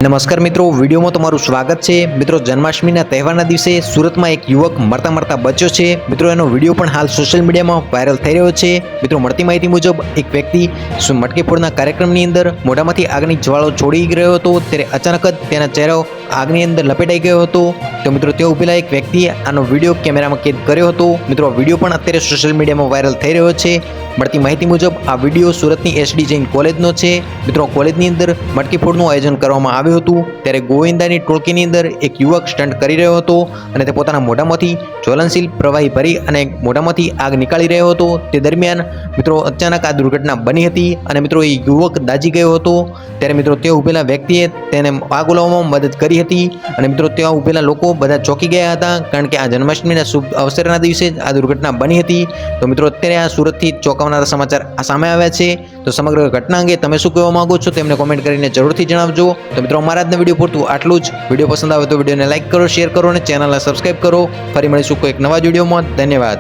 નમસ્કાર મિત્રો, વિડીયોમાં તમારું સ્વાગત છે। મિત્રો, જન્માષ્ટમીના તહેવારના દિવસે સુરતમાં એક યુવક મરતા મરતા બચ્યો છે। મિત્રો, એનો વિડીયો પણ હાલ સોશિયલ મીડિયામાં વાયરલ થઈ રહ્યો છે। મિત્રો, મળતી માહિતી મુજબ એક વ્યક્તિ મટકી ફોડના કાર્યક્રમની અંદર મોઢામાંથી આગની જ્વાળો છોડી રહ્યો હતો, ત્યારે અચાનક જ તેના ચહેરો આગની અંદર લપેટાઈ ગયો હતો। તો મિત્રો, તે ઉભેલા એક વ્યક્તિએ આનો વિડીયો કેમેરામાં કેદ કર્યો હતો। મિત્રો, આ વિડીયો પણ અત્યારે સોશિયલ મીડિયામાં વાયરલ થઈ રહ્યો છે। મળતી માહિતી મુજબ આ વિડીયો સુરતની એસડી જૈન કોલેજનો છે। મિત્રો, કોલેજની અંદર મટકી ફોડનું આયોજન કરવામાં આવ્યું હતું, ત્યારે ગોવિંદાની ટોળકીની અંદર એક યુવક સ્ટન્ટ કરી રહ્યો હતો અને તે પોતાના મોઢામાંથી જ્વલનશીલ પ્રવાહી ભરી અને મોઢામાંથી આગ નીકાળી રહ્યો હતો। તે દરમિયાન મિત્રો અચાનક આ દુર્ઘટના બની હતી અને મિત્રો એ યુવક દાઝી ગયો હતો। ત્યારે મિત્રો તે ઉભેલા વ્યક્તિએ તેને આગ ઓલવવામાં મદદ કરી હતી અને મિત્રો ત્યાં ઉભેલા લોકો બધા ચોંકી ગયા હતા, કારણ કે આ જન્માષ્ટમીના શુભ અવસરના દિવસે આ દુર્ઘટના બની હતી। તો મિત્રો અત્યારે આ સુરતથી ચોંકાવનારા સમાચાર સામે આવ્યા છે। તો સમગ્ર ઘટના અંગે તમે શું કહેવા માંગો છો તેમને કોમેન્ટ કરીને જરૂરથી જણાવજો। તો મિત્રો, અમારા આજના વિડીયો પૂરતું આટલું જ। વિડીયો પસંદ આવે તો વિડીયોને લાઇક કરો, શેર કરો અને ચેનલને સબસ્ક્રાઇબ કરો। ફરી મળીશું કોઈ એક નવા વિડીયોમાં। ધન્યવાદ।